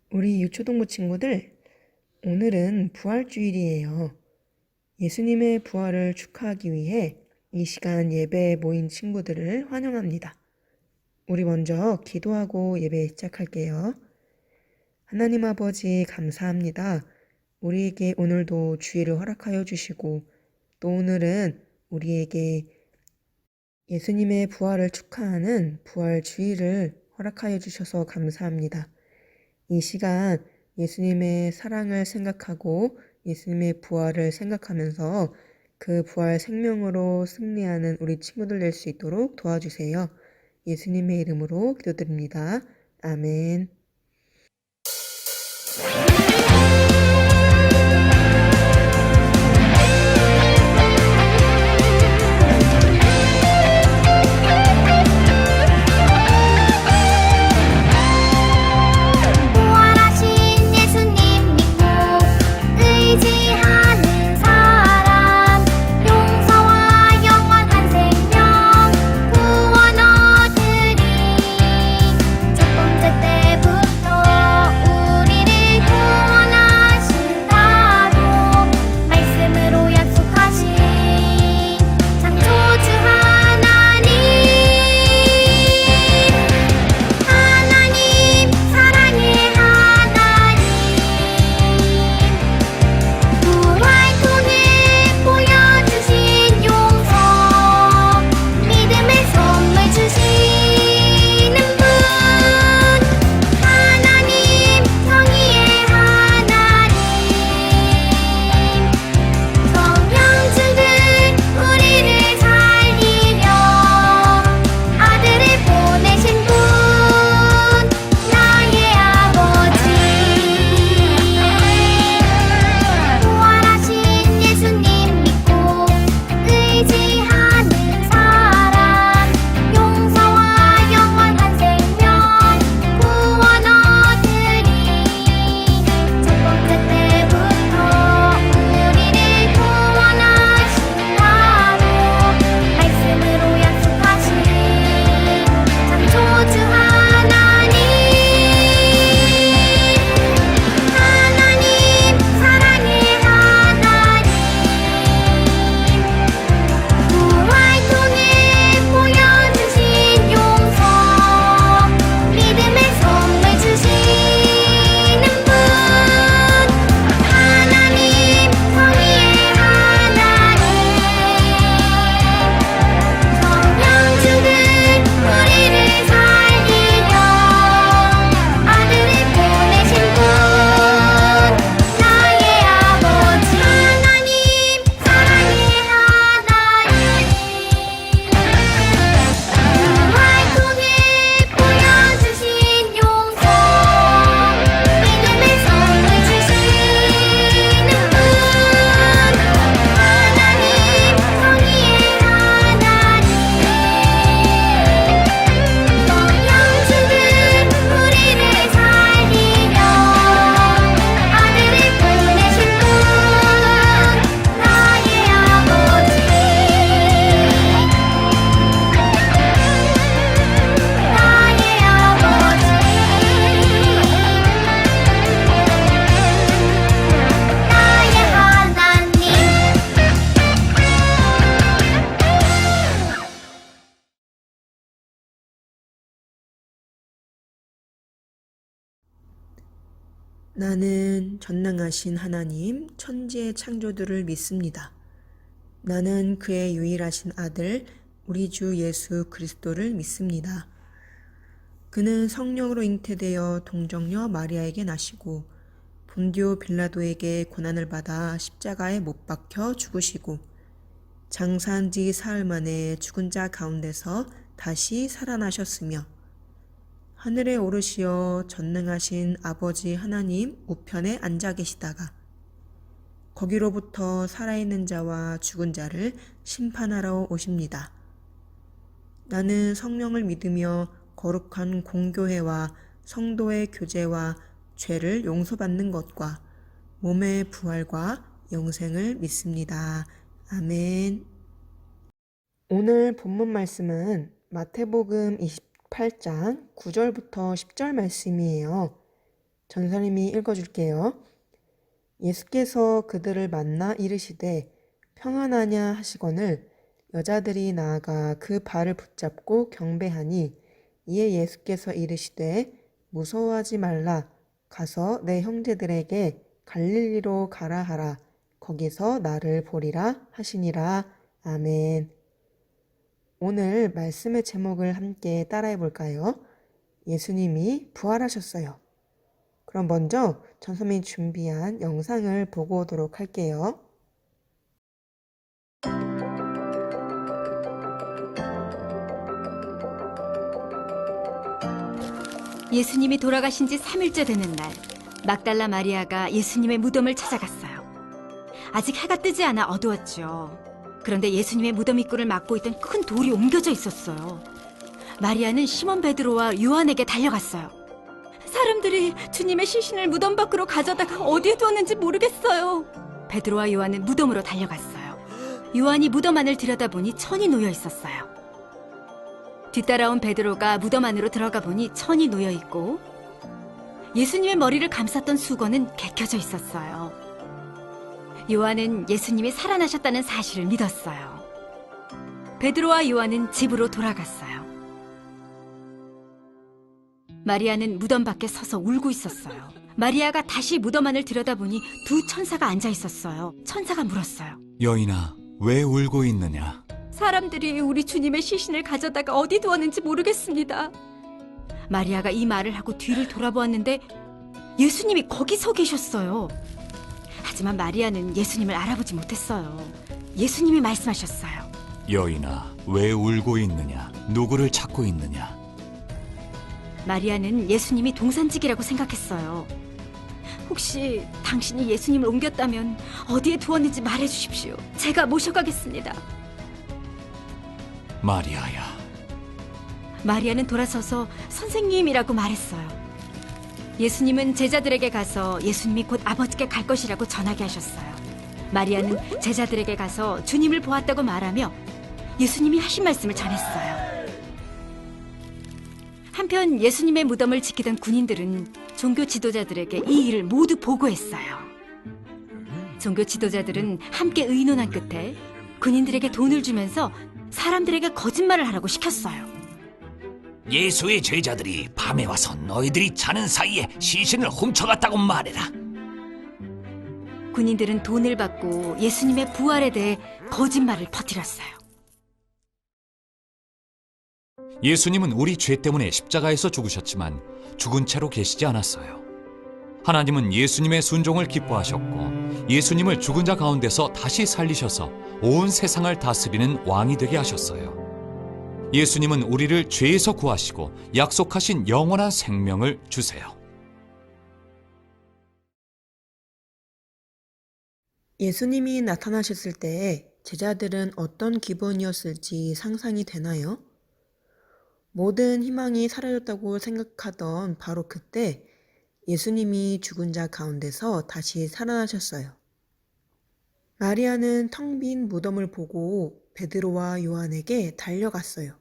우리 유초동부 친구들, 오늘은 부활주일이에요. 예수님의 부활을 축하하기 위해 이 시간 예배에 모인 친구들을 환영합니다. 우리 먼저 기도하고 예배 시작할게요. 하나님 아버지 감사합니다. 우리에게 오늘도 주일을 허락하여 주시고 또 오늘은 우리에게 예수님의 부활을 축하하는 부활주일을 허락하여 주셔서 감사합니다. 이 시간 예수님의 사랑을 생각하고 예수님의 부활을 생각하면서 그 부활 생명으로 승리하는 우리 친구들 될 수 있도록 도와주세요. 예수님의 이름으로 기도드립니다. 아멘. 부활하신 예수님 믿고 의지하는 사람 용서와 영원한 생명 구원 얻으리 첫 번째 때부터 우리를 구원하신다고 말씀으로 약속하신 창조주 하나님 사랑의 하나님 부활 통해 보여주신 용서 믿음의 선물 주시는 분 하나님 정의의 하나님 성령주들 우리를 살리려 아들을 보내신 분 나의 아버지 부활하신 예수님 믿고 의지하는 사람 용서와 영원한 생명 구원 얻으리 첫 번째 때부터 우리를 구원하신다고 말씀으로 약속하신 창조주 하나님 사랑의 하나님 부활 통해 보여주신 용서 믿음의 선물 주시는 분 하나님 정의의 하나님 성령주들 우리를 살리려 아들을 보내신 분 나의 아버지 하나님 사랑의 하나님 부활 통해 보여주신 용서 믿음의 선물 주시는 분 하나님 정의의 하나님 성령주들 우리를 살리려 아들을 보내신 분 나의 아버지 나의 아버지 나의 하나님 나는 전능하신 하나님, 천지의 창조주를 믿습니다. 나는 그의 유일하신 아들, 우리 주 예수 그리스도를 믿습니다. 그는 성령으로 잉태되어 동정녀 마리아에게 나시고 본디오 빌라도에게 고난을 받아 십자가에 못 박혀 죽으시고 장사한 지 사흘 만에 죽은 자 가운데서 다시 살아나셨으며 하늘에 오르시어 전능하신 아버지 하나님 우편에 앉아 계시다가 거기로부터 살아있는 자와 죽은 자를 심판하러 오십니다. 나는 성령을 믿으며 거룩한 공교회와 성도의 교제와 죄를 용서받는 것과 몸의 부활과 영생을 믿습니다. 아멘. 오늘 본문 말씀은 마태복음 28장 9절부터 10절 말씀이에요. 전사님이 읽어줄게요. 예수께서 그들을 만나 이르시되 평안하냐 하시거늘 여자들이 나아가 그 발을 붙잡고 경배하니 이에 예수께서 이르시되 무서워하지 말라 가서 내 형제들에게 갈릴리로 가라 하라 거기서 나를 보리라 하시니라. 아멘. 오늘 말씀의 제목을 함께 따라해 볼까요? 예수님이 부활하셨어요. 그럼 먼저 전선생님이 준비한 영상을 보고 오도록 할게요. 예수님이 돌아가신 지 3일째 되는 날, 막달라 마리아가 예수님의 무덤을 찾아갔어요. 아직 해가 뜨지 않아 어두웠죠. 그런데 예수님의 무덤 입구를 막고 있던 큰 돌이 옮겨져 있었어요. 마리아는 시몬 베드로와 요한에게 달려갔어요. 사람들이 주님의 시신을 무덤 밖으로 가져다가 어디에 두었는지 모르겠어요. 베드로와 요한은 무덤으로 달려갔어요. 요한이 무덤 안을 들여다보니 천이 놓여 있었어요. 뒤따라온 베드로가 무덤 안으로 들어가 보니 천이 놓여 있고 예수님의 머리를 감쌌던 수건은 개켜져 있었어요. 요한은 예수님이 살아나셨다는 사실을 믿었어요. 베드로와 요한은 집으로 돌아갔어요. 마리아는 무덤 밖에 서서 울고 있었어요. 마리아가 다시 무덤 안을 들여다보니 두 천사가 앉아 있었어요. 천사가 물었어요. 여인아, 왜 울고 있느냐? 사람들이 우리 주님의 시신을 가져다가 어디 두었는지 모르겠습니다. 마리아가 이 말을 하고 뒤를 돌아보았는데 예수님이 거기 서 계셨어요. 하지만 마리아는 예수님을 알아보지 못했어요. 예수님이 말씀하셨어요. 여인아, 왜 울고 있느냐? 누구를 찾고 있느냐? 마리아는 예수님이 동산직이라고 생각했어요. 혹시 당신이 예수님을 옮겼다면 어디에 두었는지 말해주십시오. 제가 모셔가겠습니다. 마리아야. 마리아는 돌아서서 선생님이라고 말했어요. 예수님은 제자들에게 가서 예수님이 곧 아버지께 갈 것이라고 전하게 하셨어요. 마리아는 제자들에게 가서 주님을 보았다고 말하며 예수님이 하신 말씀을 전했어요. 한편 예수님의 무덤을 지키던 군인들은 종교 지도자들에게 이 일을 모두 보고했어요. 종교 지도자들은 함께 의논한 끝에 군인들에게 돈을 주면서 사람들에게 거짓말을 하라고 시켰어요. 예수의 제자들이 밤에 와서 너희들이 자는 사이에 시신을 훔쳐갔다고 말해라. 군인들은 돈을 받고 예수님의 부활에 대해 거짓말을 퍼뜨렸어요. 예수님은 우리 죄 때문에 십자가에서 죽으셨지만 죽은 채로 계시지 않았어요. 하나님은 예수님의 순종을 기뻐하셨고 예수님을 죽은 자 가운데서 다시 살리셔서 온 세상을 다스리는 왕이 되게 하셨어요. 예수님은 우리를 죄에서 구하시고 약속하신 영원한 생명을 주세요. 예수님이 나타나셨을 때 제자들은 어떤 기분이었을지 상상이 되나요? 모든 희망이 사라졌다고 생각하던 바로 그때 예수님이 죽은 자 가운데서 다시 살아나셨어요. 마리아는 텅 빈 무덤을 보고 베드로와 요한에게 달려갔어요.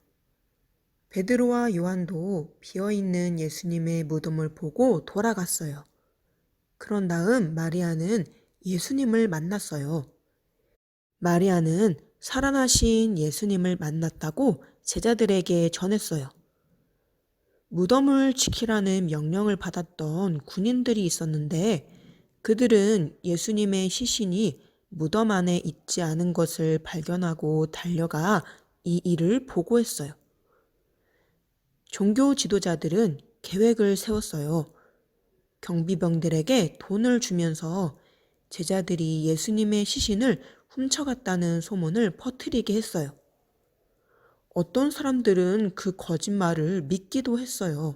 베드로와 요한도 비어있는 예수님의 무덤을 보고 돌아갔어요. 그런 다음 마리아는 예수님을 만났어요. 마리아는 살아나신 예수님을 만났다고 제자들에게 전했어요. 무덤을 지키라는 명령을 받았던 군인들이 있었는데 그들은 예수님의 시신이 무덤 안에 있지 않은 것을 발견하고 달려가 이 일을 보고했어요. 종교 지도자들은 계획을 세웠어요. 경비병들에게 돈을 주면서 제자들이 예수님의 시신을 훔쳐갔다는 소문을 퍼뜨리게 했어요. 어떤 사람들은 그 거짓말을 믿기도 했어요.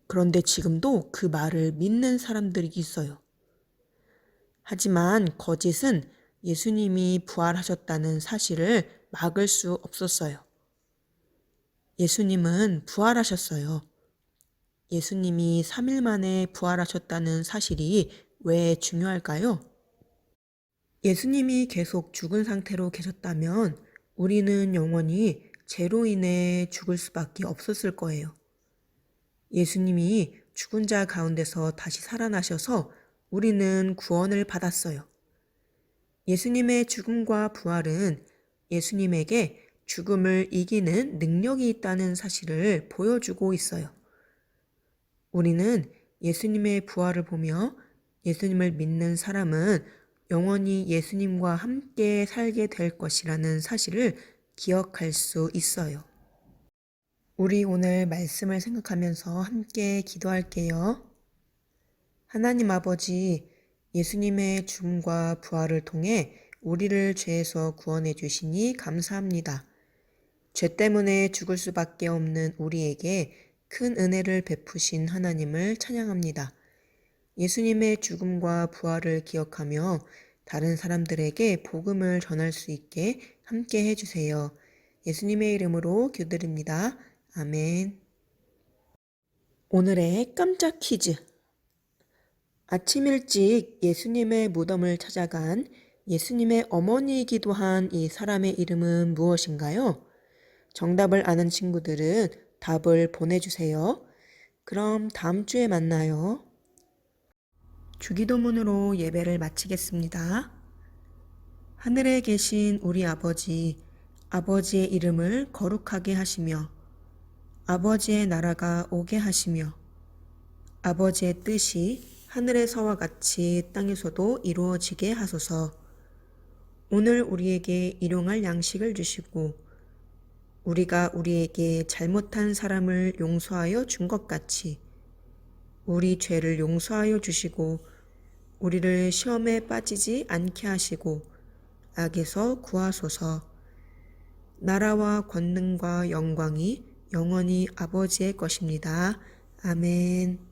그런데 지금도 그 말을 믿는 사람들이 있어요. 하지만 거짓은 예수님이 부활하셨다는 사실을 막을 수 없었어요. 예수님은 부활하셨어요. 예수님이 3일 만에 부활하셨다는 사실이 왜 중요할까요? 예수님이 계속 죽은 상태로 계셨다면 우리는 영원히 죄로 인해 죽을 수밖에 없었을 거예요. 예수님이 죽은 자 가운데서 다시 살아나셔서 우리는 구원을 받았어요. 예수님의 죽음과 부활은 예수님에게 죽음을 이기는 능력이 있다는 사실을 보여주고 있어요. 우리는 예수님의 부활을 보며 예수님을 믿는 사람은 영원히 예수님과 함께 살게 될 것이라는 사실을 기억할 수 있어요. 우리 오늘 말씀을 생각하면서 함께 기도할게요. 하나님 아버지, 예수님의 죽음과 부활을 통해 우리를 죄에서 구원해 주시니 감사합니다. 죄 때문에 죽을 수밖에 없는 우리에게 큰 은혜를 베푸신 하나님을 찬양합니다. 예수님의 죽음과 부활을 기억하며 다른 사람들에게 복음을 전할 수 있게 함께 해주세요. 예수님의 이름으로 기도드립니다. 아멘. 오늘의 깜짝 퀴즈. 아침 일찍 예수님의 무덤을 찾아간 예수님의 어머니이기도 한 이 사람의 이름은 무엇인가요? 정답을 아는 친구들은 답을 보내주세요. 그럼 다음 주에 만나요. 주기도문으로 예배를 마치겠습니다. 하늘에 계신 우리 아버지, 아버지의 이름을 거룩하게 하시며 아버지의 나라가 오게 하시며 아버지의 뜻이 하늘에서와 같이 땅에서도 이루어지게 하소서. 오늘 우리에게 일용할 양식을 주시고 우리가 우리에게 잘못한 사람을 용서하여 준 것 같이 우리 죄를 용서하여 주시고 우리를 시험에 빠지지 않게 하시고 악에서 구하소서. 나라와 권능과 영광이 영원히 아버지의 것입니다. 아멘.